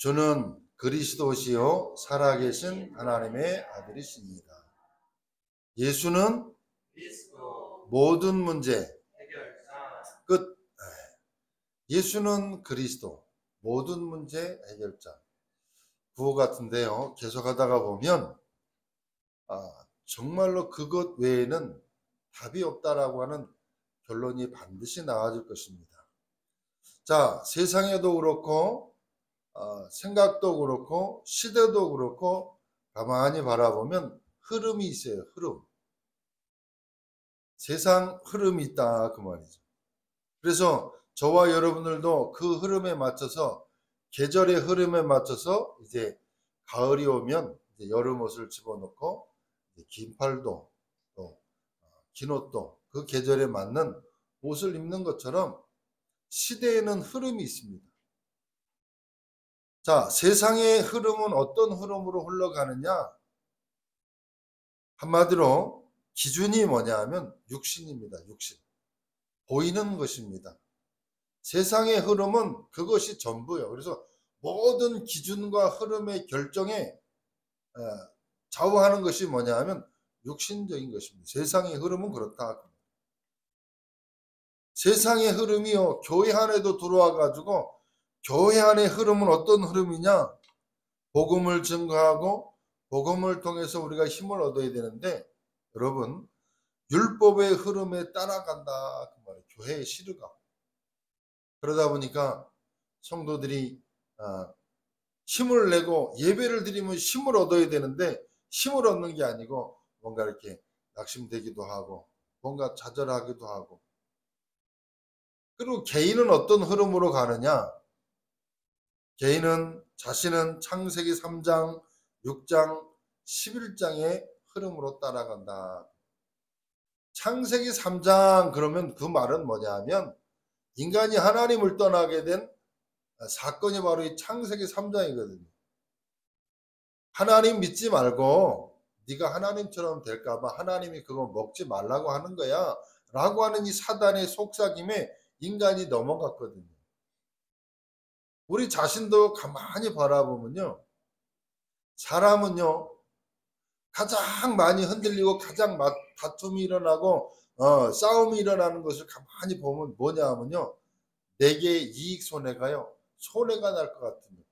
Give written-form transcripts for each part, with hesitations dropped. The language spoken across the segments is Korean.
주는 그리스도시요 살아계신 하나님의 아들이십니다. 예수는 모든 문제 끝. 예수는 그리스도 모든 문제 해결자. 구호 같은데요. 계속하다가 보면 정말로 그것 외에는 답이 없다라고 하는 결론이 반드시 나와질 것입니다. 자, 세상에도 그렇고 생각도 그렇고 시대도 그렇고 가만히 바라보면 흐름이 있어요. 흐름. 세상 흐름이 있다 그 말이죠. 그래서 저와 여러분들도 그 흐름에 맞춰서 계절의 흐름에 맞춰서 이제 가을이 오면 이제 여름 옷을 집어넣고 긴 팔도 또 긴 옷도 그 계절에 맞는 옷을 입는 것처럼 시대에는 흐름이 있습니다. 자, 세상의 흐름은 어떤 흐름으로 흘러가느냐? 한마디로 기준이 뭐냐 하면 육신입니다. 육신. 보이는 것입니다. 세상의 흐름은 그것이 전부예요. 그래서 모든 기준과 흐름의 결정에 좌우하는 것이 뭐냐 하면 육신적인 것입니다. 세상의 흐름은 그렇다. 세상의 흐름이요. 교회 안에도 들어와 가지고 교회 안의 흐름은 어떤 흐름이냐? 복음을 증거하고 복음을 통해서 우리가 힘을 얻어야 되는데 여러분 율법의 흐름에 따라간다. 그 말이에요. 교회의 시르가. 그러다 보니까 성도들이 힘을 내고 예배를 드리면 힘을 얻어야 되는데 힘을 얻는 게 아니고 뭔가 이렇게 낙심되기도 하고 뭔가 좌절하기도 하고 그리고 개인은 어떤 흐름으로 가느냐? 개인은 자신은 창세기 3장, 6장, 11장의 흐름으로 따라간다. 창세기 3장 그러면 그 말은 뭐냐 하면 인간이 하나님을 떠나게 된 사건이 바로 이 창세기 3장이거든요. 하나님 믿지 말고 네가 하나님처럼 될까 봐 하나님이 그거 먹지 말라고 하는 거야 라고 하는 이 사단의 속삭임에 인간이 넘어갔거든요. 우리 자신도 가만히 바라보면요. 사람은요. 가장 많이 흔들리고 가장 다툼이 일어나고 싸움이 일어나는 것을 가만히 보면 뭐냐 하면요. 내게 이익 손해가요. 손해가 날 것 같으면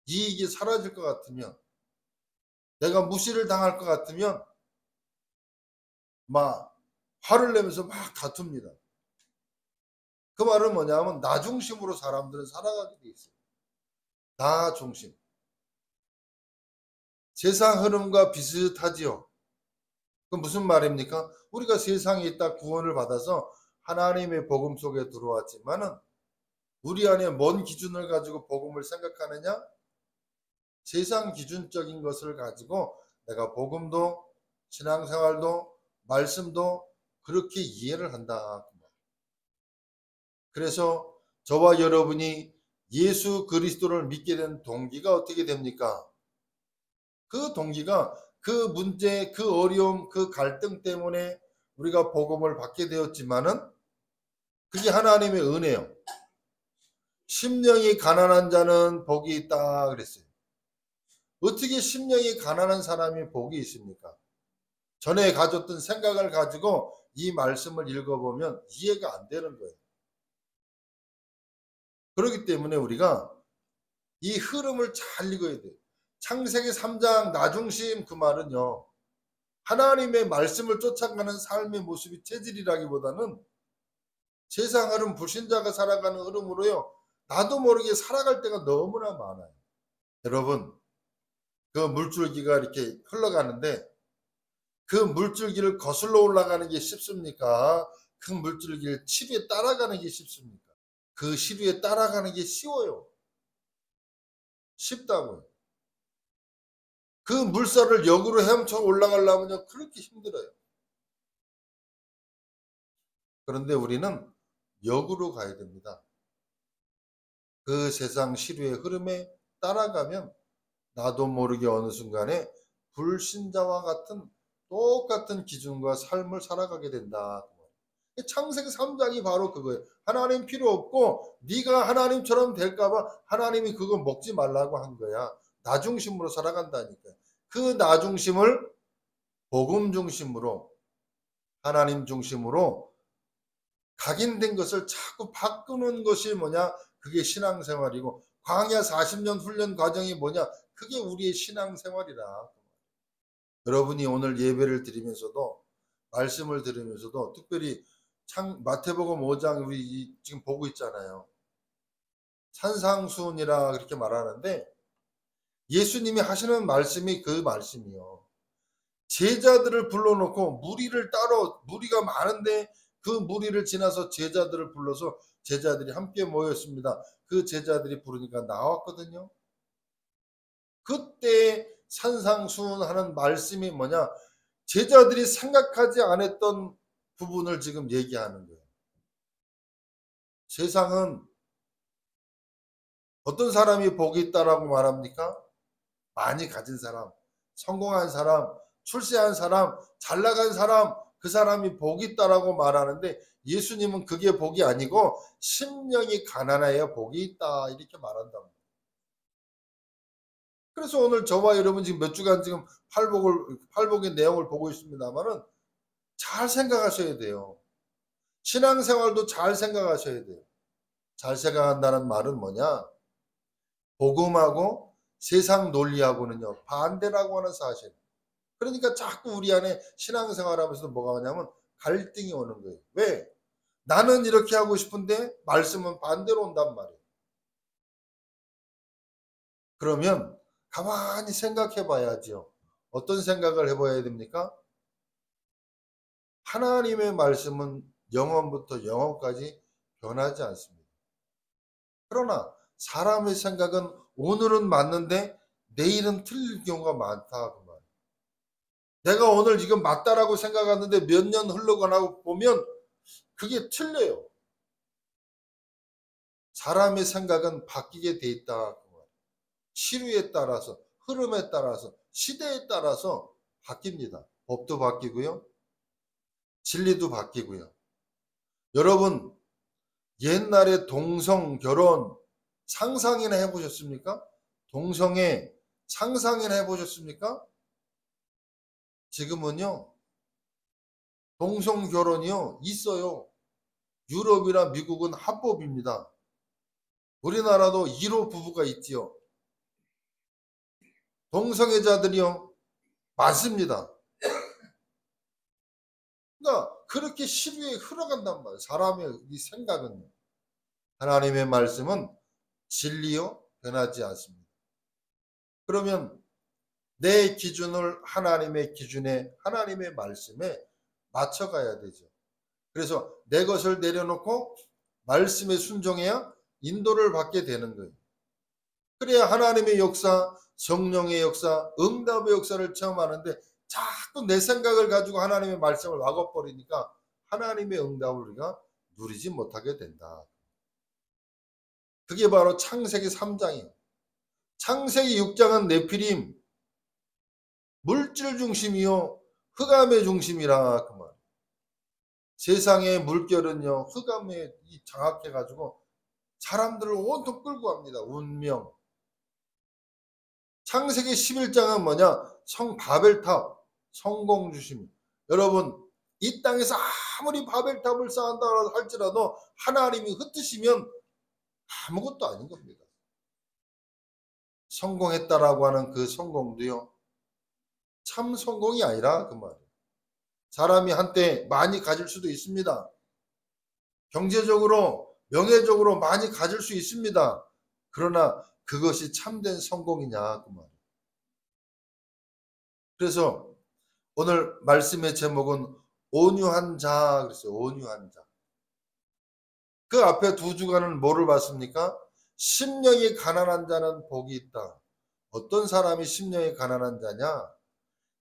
이익이 사라질 것 같으면 내가 무시를 당할 것 같으면 막 화를 내면서 막 다툽니다. 그 말은 뭐냐 하면 나 중심으로 사람들은 살아가게 돼 있어요. 나 중심. 세상 흐름과 비슷하지요. 그 무슨 말입니까? 우리가 세상에 있다 구원을 받아서 하나님의 복음 속에 들어왔지만은 우리 안에 뭔 기준을 가지고 복음을 생각하느냐? 세상 기준적인 것을 가지고 내가 복음도 신앙생활도 말씀도 그렇게 이해를 한다. 그래서 저와 여러분이 예수 그리스도를 믿게 된 동기가 어떻게 됩니까? 그 동기가 그 문제, 그 어려움, 그 갈등 때문에 우리가 복음을 받게 되었지만은 그게 하나님의 은혜요. 심령이 가난한 자는 복이 있다 그랬어요. 어떻게 심령이 가난한 사람이 복이 있습니까? 전에 가졌던 생각을 가지고 이 말씀을 읽어보면 이해가 안 되는 거예요. 그렇기 때문에 우리가 이 흐름을 잘 읽어야 돼요. 창세기 3장 나중심 그 말은요. 하나님의 말씀을 쫓아가는 삶의 모습이 체질이라기보다는 세상 흐름 불신자가 살아가는 흐름으로요. 나도 모르게 살아갈 때가 너무나 많아요. 여러분 그 물줄기가 이렇게 흘러가는데 그 물줄기를 거슬러 올라가는 게 쉽습니까? 그 물줄기를 시류에 따라가는 게 쉽습니까? 그 시류에 따라가는 게 쉬워요. 쉽다고요. 그 물살을 역으로 헤엄쳐 올라가려면 그렇게 힘들어요. 그런데 우리는 역으로 가야 됩니다. 그 세상 시류의 흐름에 따라가면 나도 모르게 어느 순간에 불신자와 같은 똑같은 기준과 삶을 살아가게 된다. 창세기 3장이 바로 그거예요. 하나님 필요 없고 네가 하나님처럼 될까 봐 하나님이 그거 먹지 말라고 한 거야. 나 중심으로 살아간다니까. 그 나 중심을 복음 중심으로 하나님 중심으로 각인된 것을 자꾸 바꾸는 것이 뭐냐? 그게 신앙생활이고 광야 40년 훈련 과정이 뭐냐? 그게 우리의 신앙생활이라. 여러분이 오늘 예배를 드리면서도 말씀을 들으면서도 특별히 마태복음 5장 우리 지금 보고 있잖아요. 산상수훈이라 그렇게 말하는데 예수님이 하시는 말씀이 그 말씀이요. 제자들을 불러놓고 무리가 많은데 그 무리를 지나서 제자들을 불러서 제자들이 함께 모였습니다. 그 제자들이 부르니까 나왔거든요. 그때 산상수훈하는 말씀이 뭐냐? 제자들이 생각하지 않았던 부분을 지금 얘기하는 거예요. 세상은 어떤 사람이 복이 있다라고 말합니까? 많이 가진 사람, 성공한 사람, 출세한 사람, 잘 나간 사람, 그 사람이 복이 있다라고 말하는데 예수님은 그게 복이 아니고 심령이 가난해야 복이 있다 이렇게 말한다. 그래서 오늘 저와 여러분 지금 몇 주간 지금 팔복의 내용을 보고 있습니다만은 잘 생각하셔야 돼요. 신앙생활도 잘 생각하셔야 돼요. 잘 생각한다는 말은 뭐냐? 복음하고 세상 논리하고는요 반대라고 하는 사실. 그러니까 자꾸 우리 안에 신앙생활하면서 뭐가 오냐면 갈등이 오는 거예요. 왜? 나는 이렇게 하고 싶은데 말씀은 반대로 온단 말이에요. 그러면 가만히 생각해 봐야죠. 어떤 생각을 해봐야 됩니까? 하나님의 말씀은 영원부터 영원까지 변하지 않습니다. 그러나 사람의 생각은 오늘은 맞는데 내일은 틀릴 경우가 많다. 그 말. 내가 오늘 지금 맞다라고 생각하는데 몇 년 흘러가고 보면 그게 틀려요. 사람의 생각은 바뀌게 돼 있다. 그 말. 시류에 따라서, 흐름에 따라서, 시대에 따라서 바뀝니다. 법도 바뀌고요. 진리도 바뀌고요. 여러분, 옛날에 동성 결혼 상상이나 해보셨습니까? 동성애 상상이나 해보셨습니까? 지금은요, 동성 결혼이요, 있어요. 유럽이나 미국은 합법입니다. 우리나라도 1호 부부가 있지요. 동성애자들이요, 많습니다. 그러니까 그렇게 시류에 흘러간단 말이에요. 사람의 이 생각은요. 하나님의 말씀은 진리요, 변하지 않습니다. 그러면 내 기준을 하나님의 기준에, 하나님의 말씀에 맞춰가야 되죠. 그래서 내 것을 내려놓고 말씀에 순종해야 인도를 받게 되는 거예요. 그래야 하나님의 역사, 성령의 역사, 응답의 역사를 체험하는데 자꾸 내 생각을 가지고 하나님의 말씀을 막아버리니까 하나님의 응답을 우리가 누리지 못하게 된다. 그게 바로 창세기 3장이에요. 창세기 6장은 네피림, 물질 중심이요, 흑암의 중심이라 그 말. 세상의 물결은요, 흑암에 장악해가지고 사람들을 온통 끌고 갑니다. 운명. 창세기 11장은 뭐냐? 바벨탑, 성공 중심. 여러분, 이 땅에서 아무리 바벨탑을 쌓았다 할지라도 하나님이 흩으시면 아무것도 아닌 겁니다. 성공했다라고 하는 그 성공도요, 참 성공이 아니라 그 말이에요. 사람이 한때 많이 가질 수도 있습니다. 경제적으로, 명예적으로 많이 가질 수 있습니다. 그러나 그것이 참된 성공이냐 그 말이에요. 그래서 오늘 말씀의 제목은 온유한 자 그랬어요. 온유한 자. 그 앞에 두 주간은 뭐를 봤습니까? 심령이 가난한 자는 복이 있다. 어떤 사람이 심령이 가난한 자냐?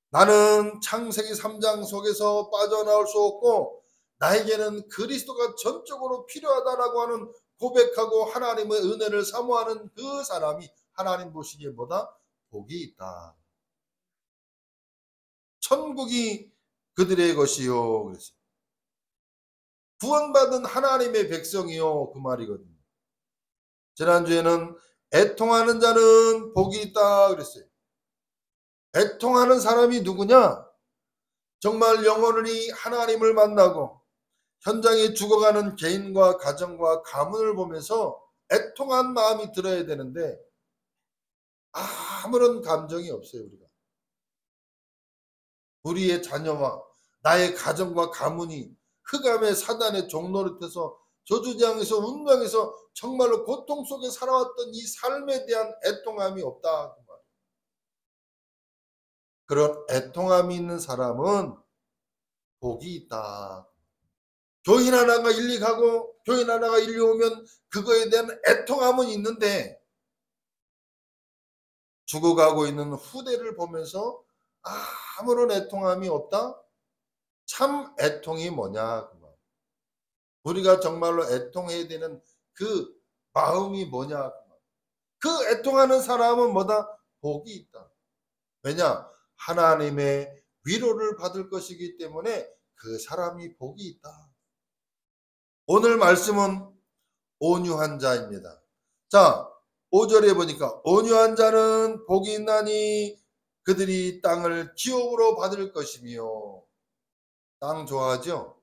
나는 창세기 3장 속에서 빠져나올 수 없고 나에게는 그리스도가 전적으로 필요하다라고 하는 고백하고 하나님의 은혜를 사모하는 그 사람이 하나님 보시기에 보다 복이 있다. 천국이 그들의 것이요. 그랬어요. 구원받은 하나님의 백성이요, 그 말이거든요. 지난주에는 애통하는 자는 복이 있다 그랬어요. 애통하는 사람이 누구냐? 정말 영원히 하나님을 만나고 현장에 죽어가는 개인과 가정과 가문을 보면서 애통한 마음이 들어야 되는데 아무런 감정이 없어요. 우리의 자녀와 나의 가정과 가문이 흑암의 사단의 종노릇해서 저주장에서 운명에서 정말로 고통 속에 살아왔던 이 삶에 대한 애통함이 없다. 그런 애통함이 있는 사람은 복이 있다. 교인 하나가 일리 가고 교인 하나가 일리 오면 그거에 대한 애통함은 있는데 죽어가고 있는 후대를 보면서 아무런 애통함이 없다? 참 애통이 뭐냐? 우리가 정말로 애통해야 되는 그 마음이 뭐냐? 그 애통하는 사람은 뭐다? 복이 있다. 왜냐? 하나님의 위로를 받을 것이기 때문에 그 사람이 복이 있다. 오늘 말씀은 온유한 자입니다. 자, 5절에 보니까 온유한 자는 복이 있나니 그들이 땅을 기업으로 받을 것이며. 땅 좋아하죠?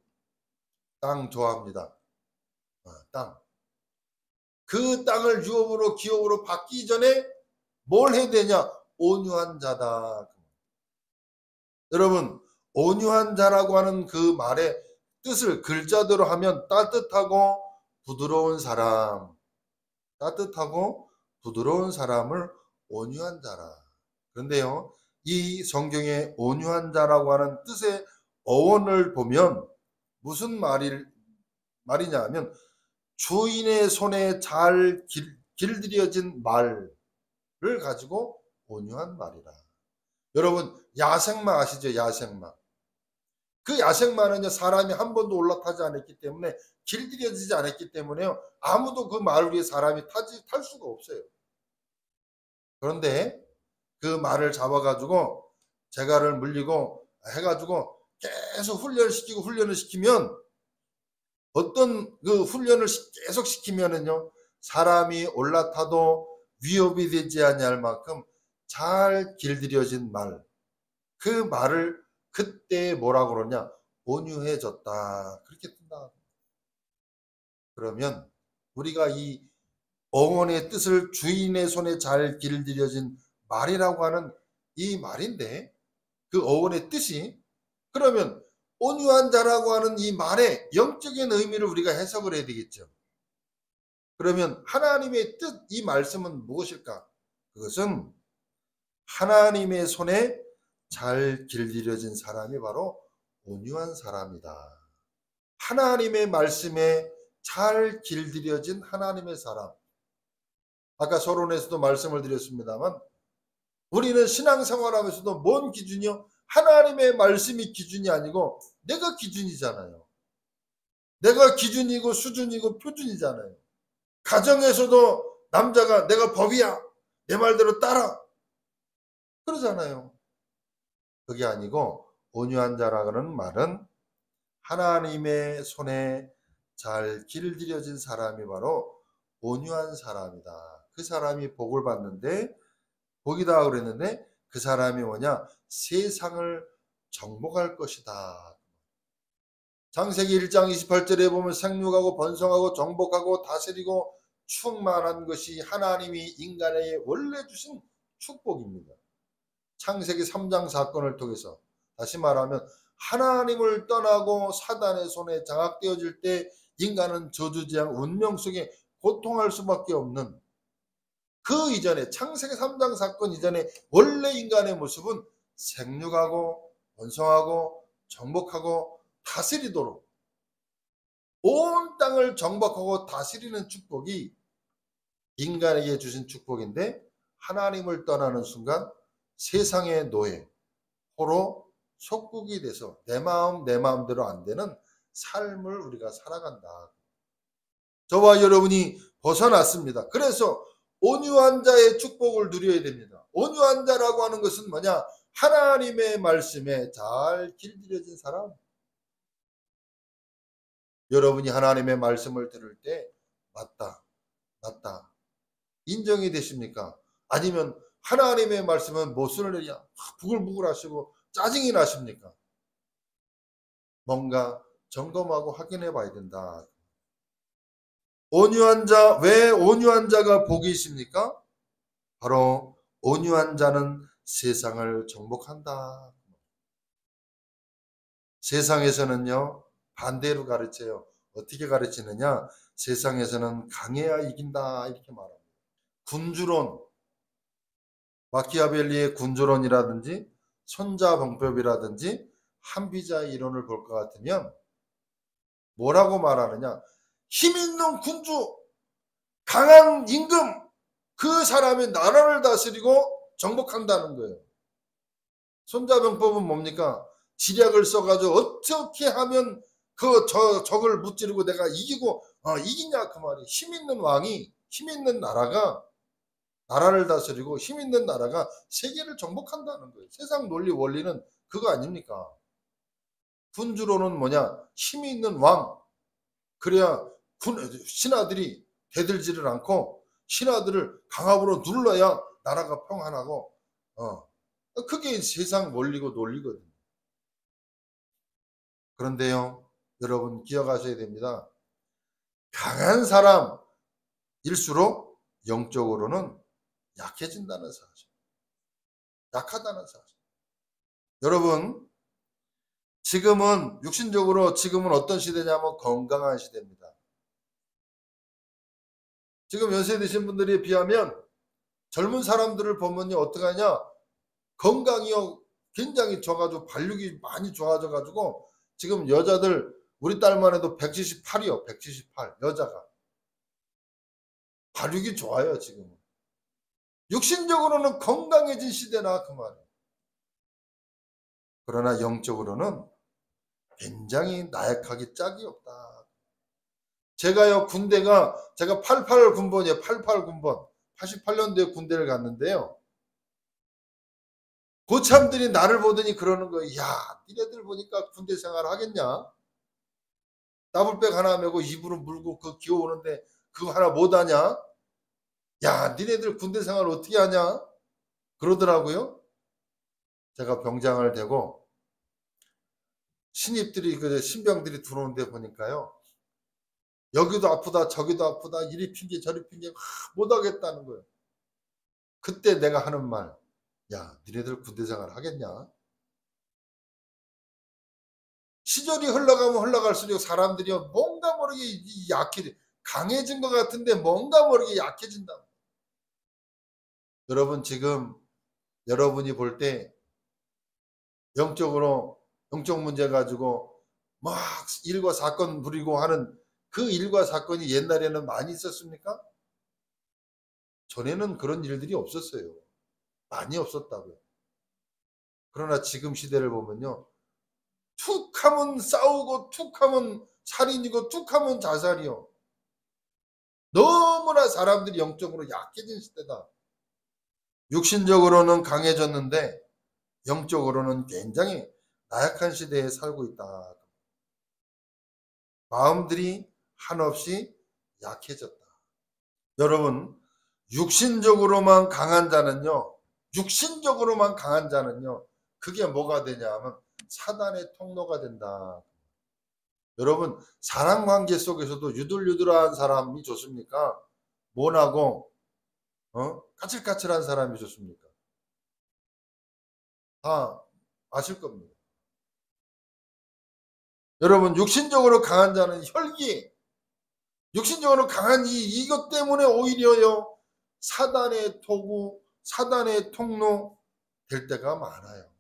땅 좋아합니다. 땅. 그 땅을 유업으로 기업으로 받기 전에 뭘 해야 되냐? 온유한 자다. 여러분, 온유한 자라고 하는 그 말의 뜻을 글자대로 하면 따뜻하고 부드러운 사람, 따뜻하고 부드러운 사람을 온유한 자라. 그런데요, 이 성경의 온유한 자라고 하는 뜻의 어원을 보면 무슨 말이냐 하면 주인의 손에 잘 길들여진 말을 가지고 온유한 말이라. 여러분, 야생마 아시죠? 야생마. 그 야생마는요, 사람이 한 번도 올라타지 않았기 때문에 길들여지지 않았기 때문에요, 아무도 그 말 위에 사람이 탈 수가 없어요. 그런데 그 말을 잡아가지고 재갈을 물리고 해가지고 계속 훈련을 시키면 어떤 그 훈련을 계속 시키면은요, 사람이 올라타도 위협이 되지 아니할 만큼 잘 길들여진 말, 그 말을 그때 뭐라고 그러냐? 온유해졌다. 그렇게 뜬다. 그러면 우리가 이 어원의 뜻을 주인의 손에 잘 길들여진 말이라고 하는 이 말인데, 그 어원의 뜻이, 그러면 온유한 자라고 하는 이 말의 영적인 의미를 우리가 해석을 해야 되겠죠. 그러면 하나님의 뜻, 이 말씀은 무엇일까? 그것은 하나님의 손에 잘 길들여진 사람이 바로 온유한 사람이다. 하나님의 말씀에 잘 길들여진 하나님의 사람. 아까 서론에서도 말씀을 드렸습니다만 우리는 신앙생활하면서도 뭔 기준이요? 하나님의 말씀이 기준이 아니고 내가 기준이잖아요. 내가 기준이고 수준이고 표준이잖아요. 가정에서도 남자가 내가 법이야, 내 말대로 따라, 그러잖아요. 그게 아니고 온유한 자라는 말은 하나님의 손에 잘 길들여진 사람이 바로 온유한 사람이다. 그 사람이 복을 받는데, 복이다 그랬는데 그 사람이 뭐냐? 세상을 정복할 것이다. 창세기 1장 28절에 보면 생육하고 번성하고 정복하고 다스리고 충만한 것이 하나님이 인간에게 원래 주신 축복입니다. 창세기 3장 사건을 통해서 다시 말하면 하나님을 떠나고 사단의 손에 장악되어질 때 인간은 저주지향 운명 속에 고통할 수밖에 없는, 그 이전에 창세기 3장 사건 이전에 원래 인간의 모습은 생육하고 번성하고 정복하고 다스리도록, 온 땅을 정복하고 다스리는 축복이 인간에게 주신 축복인데, 하나님을 떠나는 순간 세상의 노예, 호로 속국이 돼서 내 마음대로 안 되는 삶을 우리가 살아간다. 저와 여러분이 벗어났습니다. 그래서 온유한 자의 축복을 누려야 됩니다. 온유한 자라고 하는 것은 뭐냐? 하나님의 말씀에 잘 길들여진 사람. 여러분이 하나님의 말씀을 들을 때 맞다, 맞다 인정이 되십니까? 아니면 하나님의 말씀은 무슨 일이야? 부글부글 하시고 짜증이 나십니까? 뭔가 점검하고 확인해 봐야 된다. 온유한 자, 왜 온유한 자가 복이 있습니까? 바로 온유한 자는 세상을 정복한다. 세상에서는요, 반대로 가르쳐요. 어떻게 가르치느냐? 세상에서는 강해야 이긴다. 이렇게 말합니다. 군주론, 마키아벨리의 군주론이라든지 손자병법이라든지 한비자의 이론을 볼 것 같으면 뭐라고 말하느냐? 힘 있는 군주, 강한 임금, 그 사람이 나라를 다스리고 정복한다는 거예요. 손자병법은 뭡니까? 지략을 써가지고 어떻게 하면 그 적을 무찌르고 내가 이기고 이기냐 그 말이. 힘 있는 왕이, 힘 있는 나라가 나라를 다스리고 힘 있는 나라가 세계를 정복한다는 거예요. 세상 논리 원리는 그거 아닙니까? 군주로는 뭐냐? 힘이 있는 왕. 그래야 신하들이 대들지를 않고 신하들을 강압으로 눌러야 나라가 평안하고 그게 세상 원리고 논리거든요. 그런데요, 여러분 기억하셔야 됩니다. 강한 사람일수록 영적으로는 약해진다는 사실. 약하다는 사실. 여러분, 지금은 육신적으로 지금은 어떤 시대냐면 건강한 시대입니다. 지금 연세 드신 분들에 비하면 젊은 사람들을 보면요 어떻게 하냐, 건강이요 굉장히 좋아가지고 발육이 많이 좋아져가지고 지금 여자들 우리 딸만 해도 178이요. 178 여자가 발육이 좋아요. 지금은 육신적으로는 건강해진 시대나 그 말이에요. 그러나 영적으로는 굉장히 나약하기 짝이 없다. 제가요 제가 88 군번이에요. 88 군번 88년도에 군대를 갔는데요. 고참들이 나를 보더니 그러는 거예요. 야, 니네들 보니까 군대 생활 하겠냐? 더블백 하나 메고 입으로 물고 그 기어오는데 그거 하나 못하냐? 야, 니네들 군대 생활 어떻게 하냐? 그러더라고요. 제가 병장을 대고 신입들이 신병들이 들어오는데 보니까요. 여기도 아프다 저기도 아프다 이리 핑계 저리 핑계 못하겠다는 거예요. 그때 내가 하는 말, 야, 니네들 군대 생활 하겠냐? 시절이 흘러가면 흘러갈수록 사람들이 뭔가 모르게 강해진 것 같은데 뭔가 모르게 약해진다. 여러분 지금 여러분이 볼 때 영적으로 영적 문제 가지고 막 일과 사건 부리고 하는 그 일과 사건이 옛날에는 많이 있었습니까? 전에는 그런 일들이 없었어요. 많이 없었다고요. 그러나 지금 시대를 보면요. 툭 하면 싸우고 툭 하면 살인이고 툭 하면 자살이요. 너무나 사람들이 영적으로 약해진 시대다. 육신적으로는 강해졌는데 영적으로는 굉장히 나약한 시대에 살고 있다. 마음들이 한없이 약해졌다. 여러분, 육신적으로만 강한 자는요, 그게 뭐가 되냐 하면 사단의 통로가 된다. 여러분, 사랑관계 속에서도 유들유들한 사람이 좋습니까? 모나고, 까칠까칠한 사람이 좋습니까? 다 아실 겁니다. 여러분, 육신적으로 강한 자는 육신적으로 강한 이것 때문에 오히려요, 사단의 도구, 사단의 통로 될 때가 많아요.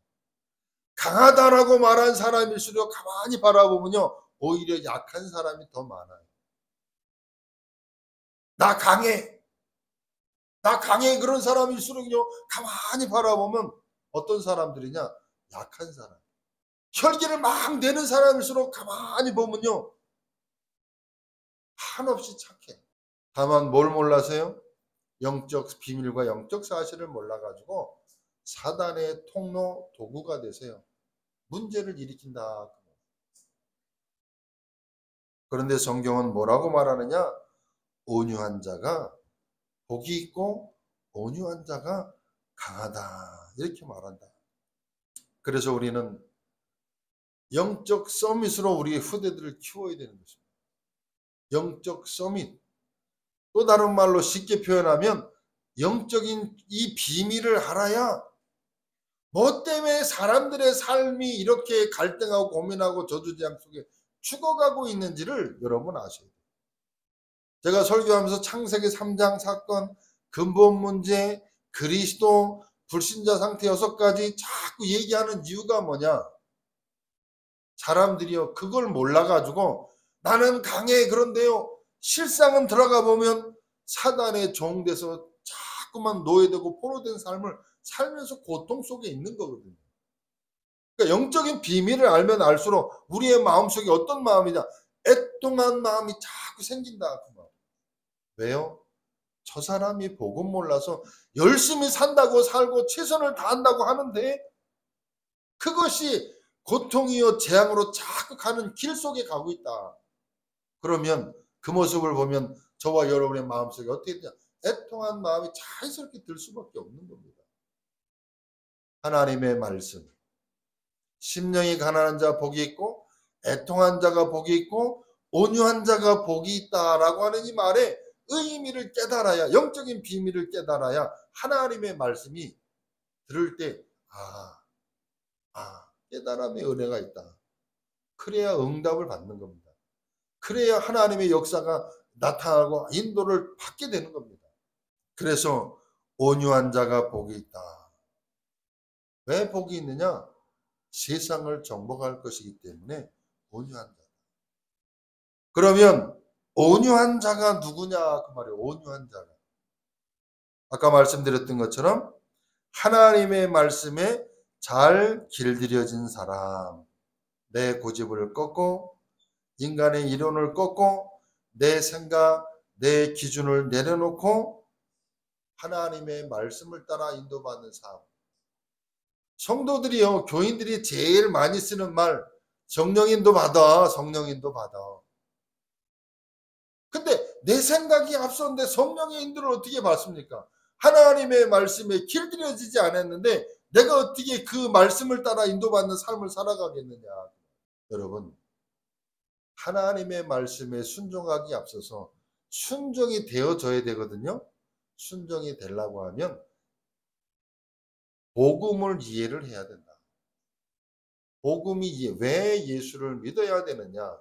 강하다라고 말한 사람일수록 가만히 바라보면요, 오히려 약한 사람이 더 많아요. 나 강해 그런 사람일수록요, 가만히 바라보면 어떤 사람들이냐, 약한 사람. 혈기를 막 내는 사람일수록 가만히 보면요, 한없이 착해. 다만 뭘 몰라서요? 영적 비밀과 영적 사실을 몰라가지고 사단의 통로 도구가 되세요. 문제를 일으킨다. 그런데 성경은 뭐라고 말하느냐? 온유한 자가 복이 있고 온유한 자가 강하다. 이렇게 말한다. 그래서 우리는 영적 서밋으로 우리 후대들을 키워야 되는 것입니다. 영적 서밋. 또 다른 말로 쉽게 표현하면 영적인 이 비밀을 알아야 뭐 때문에 사람들의 삶이 이렇게 갈등하고 고민하고 저주재앙 속에 죽어가고 있는지를 여러분 아셔야 돼요. 제가 설교하면서 창세기 3장 사건, 근본 문제, 그리스도, 불신자 상태 6가지 자꾸 얘기하는 이유가 뭐냐? 사람들이요, 그걸 몰라가지고 나는 강해. 그런데요, 실상은 들어가 보면 사단의 종돼서 자꾸만 노예되고 포로된 삶을 살면서 고통 속에 있는 거거든요. 그러니까 영적인 비밀을 알면 알수록 우리의 마음속에 어떤 마음이냐? 애통한 마음이 자꾸 생긴다. 그 말. 왜요? 저 사람이 복음 몰라서 열심히 산다고 살고 최선을 다한다고 하는데 그것이 고통이요 재앙으로 자꾸 가는 길 속에 가고 있다. 그러면 그 모습을 보면 저와 여러분의 마음속에 어떻게 되냐? 애통한 마음이 자연스럽게 들 수밖에 없는 겁니다. 하나님의 말씀. 심령이 가난한 자 복이 있고 애통한 자가 복이 있고 온유한 자가 복이 있다라고 하는 이 말의 의미를 깨달아야, 영적인 비밀을 깨달아야 하나님의 말씀이 들을 때 깨달음의 은혜가 있다. 그래야 응답을 받는 겁니다. 그래야 하나님의 역사가 나타나고 인도를 받게 되는 겁니다. 그래서 온유한 자가 복이 있다. 왜 복이 있느냐? 세상을 정복할 것이기 때문에 온유한 자. 그러면 온유한 자가 누구냐? 그 말이에요. 온유한 자가. 아까 말씀드렸던 것처럼 하나님의 말씀에 잘 길들여진 사람. 내 고집을 꺾고 인간의 이론을 꺾고 내 생각, 내 기준을 내려놓고 하나님의 말씀을 따라 인도받는 삶. 성도들이요, 교인들이 제일 많이 쓰는 말, 성령인도 받아, 성령인도 받아. 근데 내 생각이 앞섰는데 성령의 인도를 어떻게 받습니까? 하나님의 말씀에 길들여지지 않았는데 내가 어떻게 그 말씀을 따라 인도받는 삶을 살아가겠느냐. 여러분, 하나님의 말씀에 순종하기 앞서서 순종이 되어져야 되거든요. 순종이 되려고 하면 복음을 이해를 해야 된다. 복음이 왜 예수를 믿어야 되느냐?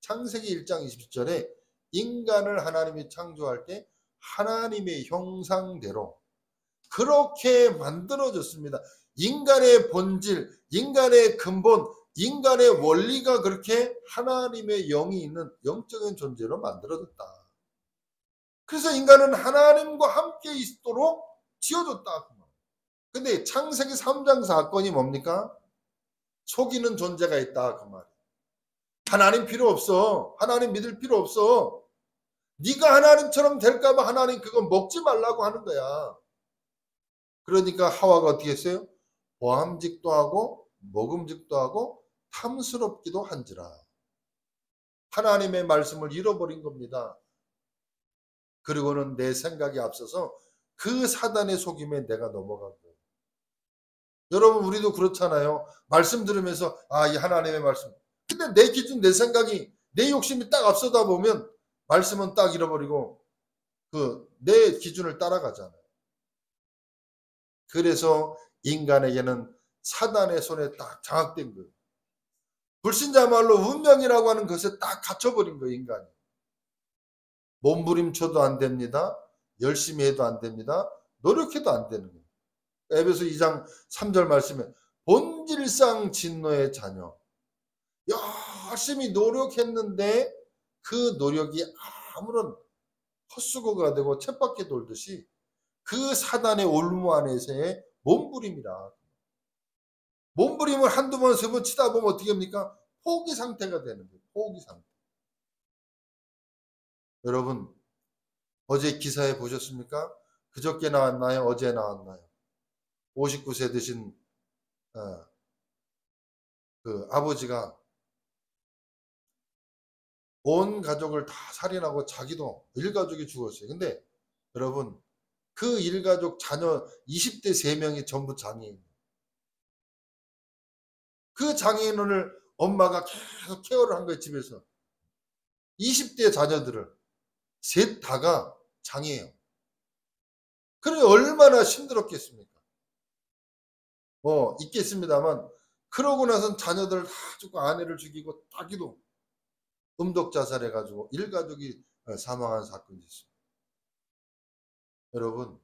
창세기 1장 20절에 인간을 하나님이 창조할 때 하나님의 형상대로 그렇게 만들어졌습니다. 인간의 본질, 인간의 근본, 인간의 원리가 그렇게 하나님의 영이 있는 영적인 존재로 만들어졌다. 그래서 인간은 하나님과 함께 있도록 지어졌다. 근데 창세기 3장 사건이 뭡니까? 속이는 존재가 있다. 그 말이에요. 하나님 필요 없어. 하나님 믿을 필요 없어. 네가 하나님처럼 될까봐 하나님 그거 먹지 말라고 하는 거야. 그러니까 하와가 어떻게 했어요? 보암직도 하고 먹음직도 하고 탐스럽기도 한지라. 하나님의 말씀을 잃어버린 겁니다. 그리고는 내 생각이 앞서서 그 사단의 속임에 내가 넘어간 거예요. 여러분, 우리도 그렇잖아요. 말씀 들으면서 이 하나님의 말씀. 근데 내 기준, 내 생각이, 내 욕심이 딱 앞서다 보면 말씀은 딱 잃어버리고 내 기준을 따라가잖아요. 그래서 인간에게는 사단의 손에 딱 장악된 거예요. 불신자 말로 운명이라고 하는 것에 딱 갇혀버린 거예요, 인간이. 몸부림쳐도 안 됩니다. 열심히 해도 안 됩니다. 노력해도 안 되는 거예요. 에베소 2장 3절 말씀에 본질상 진노의 자녀. 열심히 노력했는데 그 노력이 아무런 헛수고가 되고 쳇바퀴 돌듯이 그 사단의 올무 안에서의 몸부림이라. 몸부림을 한두 번, 세 번 치다 보면 어떻게 합니까? 포기 상태가 되는 거예요. 포기 상태. 여러분, 어제 기사에 보셨습니까? 그저께 나왔나요? 어제 나왔나요? 59세 되신 그 아버지가 온 가족을 다 살인하고 자기도 일가족이 죽었어요. 근데 여러분 그 일가족 자녀 20대 3명이 전부 장애인. 그 장애인을 엄마가 계속 케어를 한 거예요. 집에서. 20대 자녀들을 셋 다가 장애예요. 그래 얼마나 힘들었겠습니까? 있겠습니다만 그러고 나선 자녀들 다 죽고 아내를 죽이고 따기도 음독 자살해가지고 일가족이 사망한 사건이 있어요. 여러분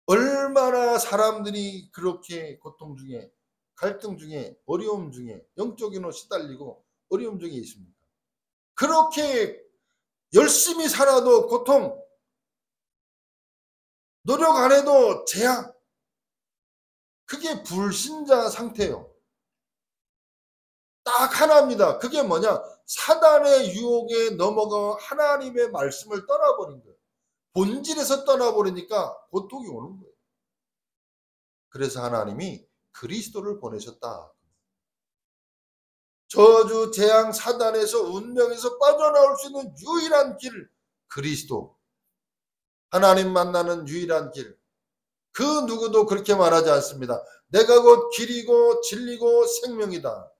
얼마나 사람들이 그렇게 고통 중에 갈등 중에 어려움 중에 영적인으로 시달리고 어려움 중에 있습니까? 그렇게 열심히 살아도 고통, 노력 안 해도 재앙, 그게 불신자 상태예요. 딱 하나입니다. 그게 뭐냐? 사단의 유혹에 넘어가 하나님의 말씀을 떠나버린 거예요. 본질에서 떠나버리니까 고통이 오는 거예요. 그래서 하나님이 그리스도를 보내셨다. 저주, 재앙, 사단에서 운명에서 빠져나올 수 있는 유일한 길, 그리스도. 하나님 만나는 유일한 길. 그 누구도 그렇게 말하지 않습니다. 내가 곧 길이고 진리고 생명이다.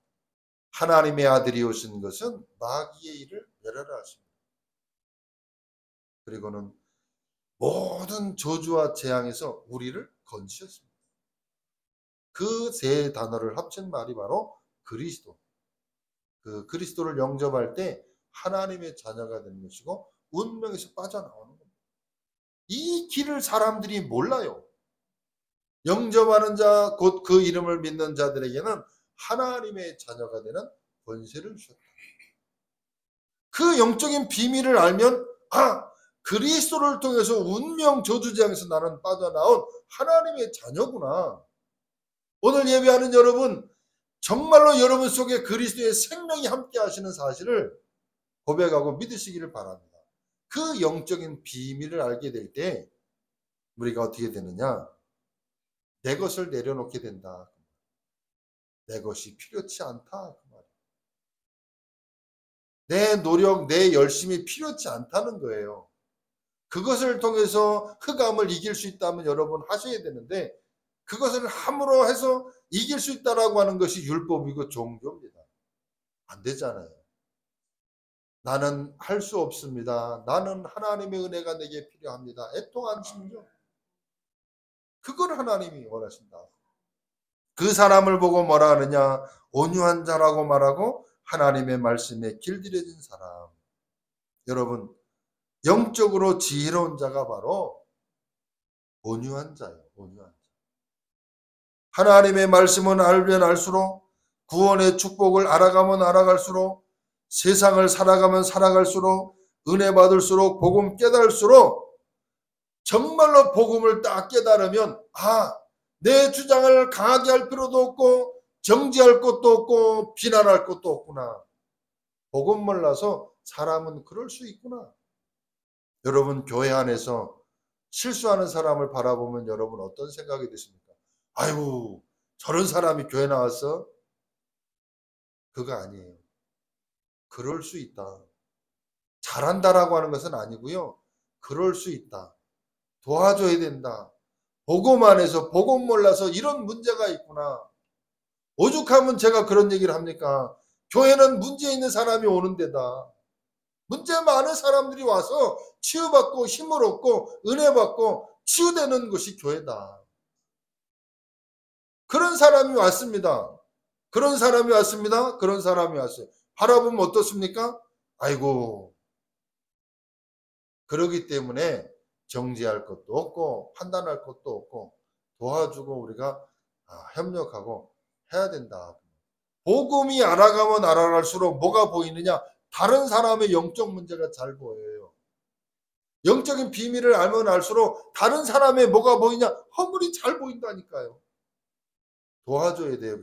하나님의 아들이 오신 것은 마귀의 일을 멸하라 하십니다. 그리고는 모든 저주와 재앙에서 우리를 건지셨습니다. 그 세 단어를 합친 말이 바로 그리스도. 그 그리스도를 영접할 때 하나님의 자녀가 되는 것이고 운명에서 빠져나오는 겁니다. 이 길을 사람들이 몰라요. 영접하는 자, 곧 그 이름을 믿는 자들에게는 하나님의 자녀가 되는 권세를 주셨다. 그 영적인 비밀을 알면 그리스도를 통해서 운명 저주장에서 나는 빠져나온 하나님의 자녀구나. 오늘 예배하는 여러분 정말로 여러분 속에 그리스도의 생명이 함께 하시는 사실을 고백하고 믿으시기를 바랍니다. 그 영적인 비밀을 알게 될 때 우리가 어떻게 되느냐? 내 것을 내려놓게 된다. 내 것이 필요치 않다. 내 노력, 내 열심이 필요치 않다는 거예요. 그것을 통해서 흑암을 이길 수 있다면 여러분 하셔야 되는데 그것을 함으로 해서 이길 수 있다라고 하는 것이 율법이고 종교입니다. 안 되잖아요. 나는 할 수 없습니다. 나는 하나님의 은혜가 내게 필요합니다. 애통한 심정. 그걸 하나님이 원하신다. 그 사람을 보고 뭐라 하느냐? 온유한 자라고 말하고 하나님의 말씀에 길들여진 사람. 여러분 영적으로 지혜로운 자가 바로 온유한 자예요. 온유한 자. 하나님의 말씀은 알면 알수록 구원의 축복을 알아가면 알아갈수록 세상을 살아가면 살아갈수록 은혜 받을수록 복음 깨달을수록 정말로 복음을 딱 깨달으면 내 주장을 강하게 할 필요도 없고 정지할 것도 없고 비난할 것도 없구나. 복음 몰라서 사람은 그럴 수 있구나. 여러분 교회 안에서 실수하는 사람을 바라보면 여러분 어떤 생각이 드십니까? 아이고 저런 사람이 교회 나왔어? 그거 아니에요. 그럴 수 있다. 잘한다라고 하는 것은 아니고요. 그럴 수 있다. 도와줘야 된다. 복음 안에서 복음 몰라서 이런 문제가 있구나. 오죽하면 제가 그런 얘기를 합니까? 교회는 문제 있는 사람이 오는 데다. 문제 많은 사람들이 와서 치유받고 힘을 얻고 은혜 받고 치유되는 것이 교회다. 그런 사람이 왔습니다. 그런 사람이 왔습니다. 그런 사람이 왔어요. 바라보면 어떻습니까? 아이고 그러기 때문에 정지할 것도 없고 판단할 것도 없고 도와주고 우리가 협력하고 해야 된다. 복음이 알아가면 알아갈수록 뭐가 보이느냐? 다른 사람의 영적 문제가 잘 보여요. 영적인 비밀을 알면 알수록 다른 사람의 뭐가 보이냐? 허물이 잘 보인다니까요. 도와줘야 돼요.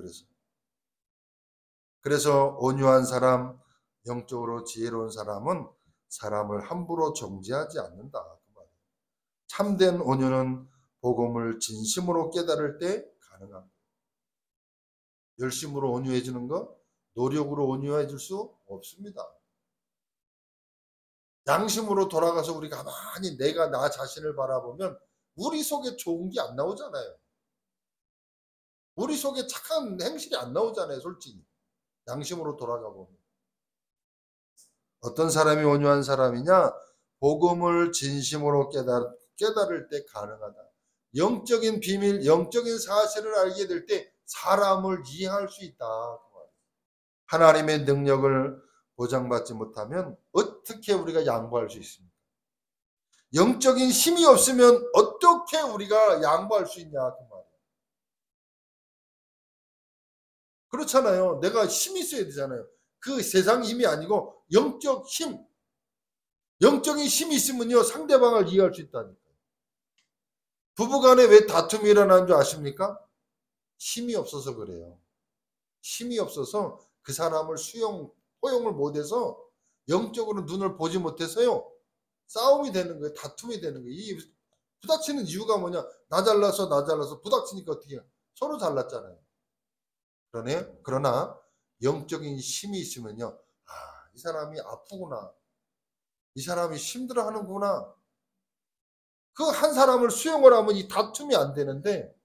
그래서 온유한 사람, 영적으로 지혜로운 사람은 사람을 함부로 정죄하지 않는다. 참된 온유는 복음을 진심으로 깨달을 때 가능합니다. 열심으로 온유해지는 것, 노력으로 온유해질 수 없습니다. 양심으로 돌아가서 우리가 가만히 내가 나 자신을 바라보면 우리 속에 좋은 게 안 나오잖아요. 우리 속에 착한 행실이 안 나오잖아요, 솔직히. 양심으로 돌아가 보면. 어떤 사람이 온유한 사람이냐? 복음을 진심으로 깨달을 때 가능하다. 영적인 비밀, 영적인 사실을 알게 될 때 사람을 이해할 수 있다. 하나님의 능력을 보장받지 못하면 어떻게 우리가 양보할 수 있습니까? 영적인 힘이 없으면 어떻게 우리가 양보할 수 있냐 그 말이에요. 그렇잖아요. 내가 힘이 있어야 되잖아요. 그 세상 힘이 아니고 영적 힘. 영적인 힘이 있으면요 상대방을 이해할 수 있다니까요. 부부간에 왜 다툼이 일어나는 줄 아십니까? 힘이 없어서 그래요. 힘이 없어서 그 사람을 포용을 못해서 영적으로 눈을 보지 못해서요 싸움이 되는 거예요. 다툼이 되는 거예요. 이 부닥치는 이유가 뭐냐? 나 잘라서 부닥치니까 어떻게 해요? 서로 잘났잖아요. 그러나 영적인 힘이 있으면요. 아, 이 사람이 아프구나. 이 사람이 힘들어 하는구나. 그 한 사람을 수용을 하면 이 다툼이 안 되는데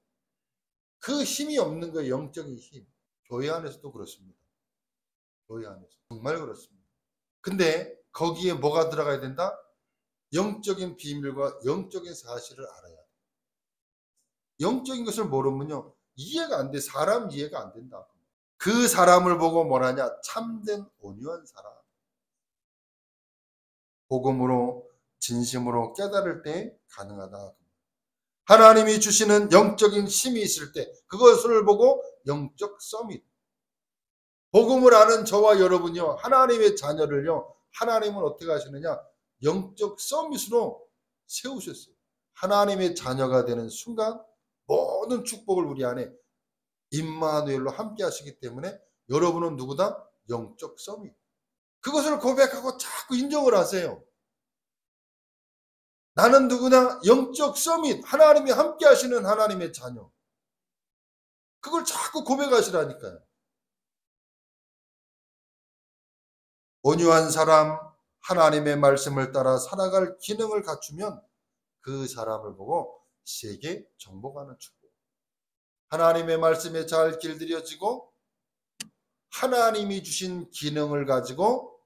그 힘이 없는 거예요. 영적인 힘. 교회 안에서도 그렇습니다. 교회 안에서. 정말 그렇습니다. 근데 거기에 뭐가 들어가야 된다? 영적인 비밀과 영적인 사실을 알아야 돼. 영적인 것을 모르면요. 이해가 안 돼. 사람 이해가 안 된다. 그 사람을 보고 뭐라냐? 참된 온유한 사람. 복음으로 진심으로 깨달을 때 가능하다. 하나님이 주시는 영적인 힘이 있을 때 그것을 보고 영적 서밋. 복음을 아는 저와 여러분요. 하나님의 자녀를요. 하나님은 어떻게 하시느냐? 영적 서밋으로 세우셨어요. 하나님의 자녀가 되는 순간 모든 축복을 우리 안에 임마누엘로 함께 하시기 때문에 여러분은 누구다? 영적 서밋. 그것을 고백하고 자꾸 인정을 하세요. 나는 누구나 영적 서밋, 하나님이 함께 하시는 하나님의 자녀. 그걸 자꾸 고백하시라니까요. 온유한 사람, 하나님의 말씀을 따라 살아갈 기능을 갖추면 그 사람을 보고 세계 정복하는 축복. 하나님의 말씀에 잘 길들여지고 하나님이 주신 기능을 가지고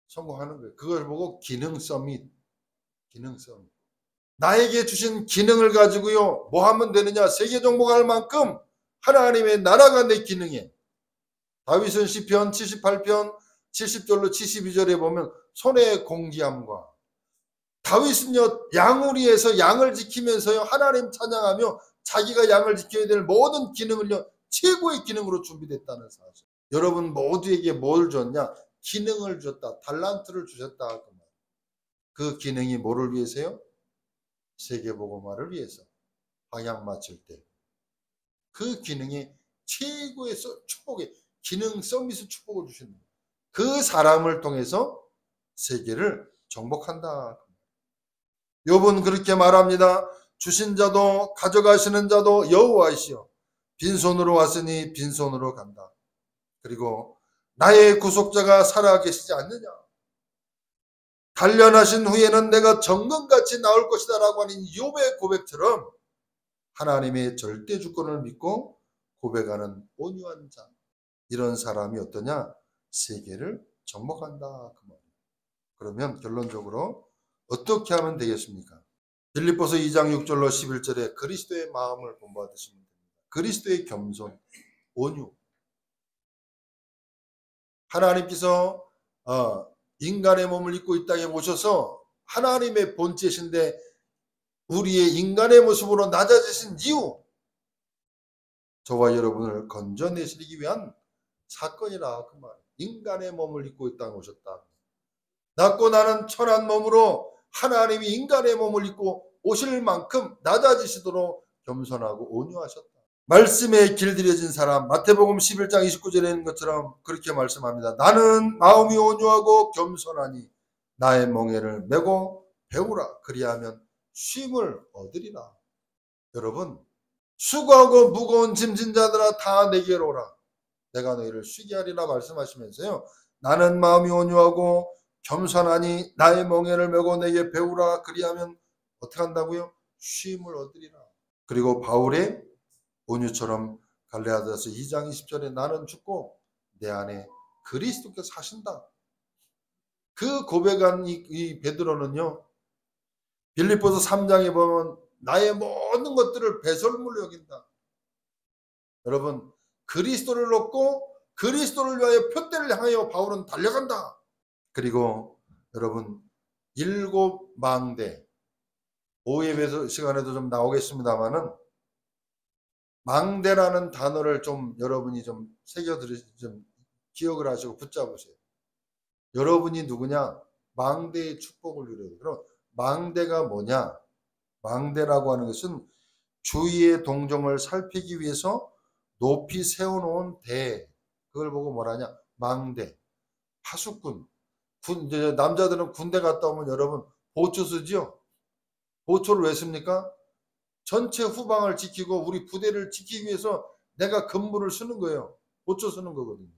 성공하는 거예요. 그걸 보고 기능 서밋. 나에게 주신 기능을 가지고요. 뭐 하면 되느냐? 세계 정복할 만큼 하나님의 나라가 내 기능이에요. 다윗은 시편 78편 70절로 72절에 보면 손의 공기함과 다윗은요 양우리에서 양을 지키면서요 하나님 찬양하며 자기가 양을 지켜야 될 모든 기능을요 최고의 기능으로 준비됐다는 사실. 여러분 모두에게 뭘 줬냐? 기능을 줬다. 달란트를 주셨다. 그 기능이 뭐를 위해서요? 세계복음화를 위해서 방향 맞출 때 그 기능이 최고의 축복의 기능 서밋의 축복을 주시는 그 사람을 통해서 세계를 정복한다. 욥은 그렇게 말합니다. 주신 자도 가져가시는 자도 여호와이시여 빈손으로 왔으니 빈손으로 간다. 그리고 나의 구속자가 살아계시지 않느냐? 단련하신 후에는 내가 정금같이 나올 것이다 라고 하는 욥의 고백처럼 하나님의 절대 주권을 믿고 고백하는 온유한 자, 이런 사람이 어떠냐? 세계를 정복한다. 그러면 결론적으로 어떻게 하면 되겠습니까? 빌립보서 2장 6절로 11절에 그리스도의 마음을 본받으시면 됩니다. 그리스도의 겸손, 온유. 하나님께서 인간의 몸을 입고 이 땅에 오셔서 하나님의 본체신데 우리의 인간의 모습으로 낮아지신 이유, 저와 여러분을 건져내시기 위한 사건이라 그 말. 인간의 몸을 입고 이 땅에 오셨다. 낮고 나는 천한 몸으로 하나님이 인간의 몸을 입고 오실 만큼 낮아지시도록 겸손하고 온유하셨다. 말씀에 길들여진 사람, 마태복음 11장 29절에 있는 것처럼 그렇게 말씀합니다. 나는 마음이 온유하고 겸손하니 나의 멍에를 메고 배우라. 그리하면 쉼을 얻으리라. 여러분, 수고하고 무거운 짐진 자들아 다 내게로 오라. 내가 너희를 쉬게 하리라 말씀하시면서요. 나는 마음이 온유하고 겸손하니 나의 멍에를 메고 내게 배우라. 그리하면 어떻게 한다고요? 쉼을 얻으리라. 그리고 바울의 온유처럼 갈라디아서 2장 20절에 나는 죽고 내 안에 그리스도께서 사신다. 그 고백한 이 베드로는요, 빌립보서 3장에 보면 나의 모든 것들을 배설물로 여긴다. 여러분, 그리스도를 얻고 그리스도를 위하여 표대를 향하여 바울은 달려간다. 그리고 여러분, 7망대, 오예배 시간에도 좀 나오겠습니다만은 망대라는 단어를 좀 여러분이 좀 좀 기억을 하시고 붙잡으세요. 여러분이 누구냐? 망대의 축복을 누려야 돼요. 그럼 망대가 뭐냐? 망대라고 하는 것은 주위의 동정을 살피기 위해서 높이 세워놓은 대, 그걸 보고 뭐라냐? 망대, 파수꾼. 이제 남자들은 군대 갔다 오면 여러분 보초 쓰죠? 보초를 왜 씁니까? 전체 후방을 지키고 우리 부대를 지키기 위해서 내가 근무를 쓰는 거예요. 보초 쓰는 거거든요.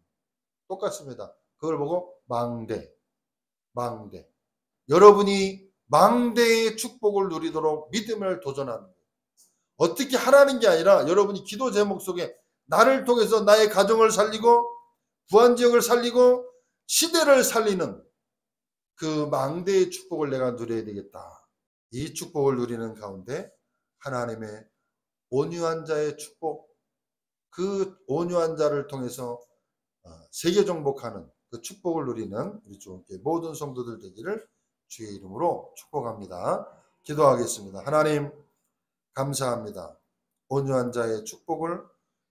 똑같습니다. 그걸 보고 망대, 망대. 여러분이 망대의 축복을 누리도록 믿음을 도전하는 거예요. 어떻게 하라는 게 아니라 여러분이 기도 제목 속에 나를 통해서 나의 가정을 살리고 부안지역을 살리고 시대를 살리는 그 망대의 축복을 내가 누려야 되겠다. 이 축복을 누리는 가운데 하나님의 온유한 자의 축복, 그 온유한 자를 통해서 세계 정복하는 그 축복을 누리는 우리 주님께 모든 성도들 되기를 주의 이름으로 축복합니다. 기도하겠습니다. 하나님 감사합니다. 온유한 자의 축복을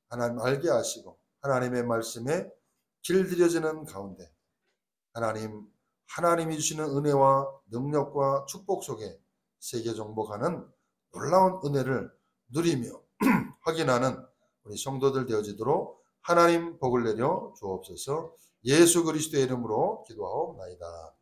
하나님 알게 하시고 하나님의 말씀에 길들여지는 가운데 하나님이 주시는 은혜와 능력과 축복 속에 세계 정복하는 놀라운 은혜를 누리며 확인하는 우리 성도들 되어지도록 하나님 복을 내려 주옵소서. 예수 그리스도의 이름으로 기도하옵나이다.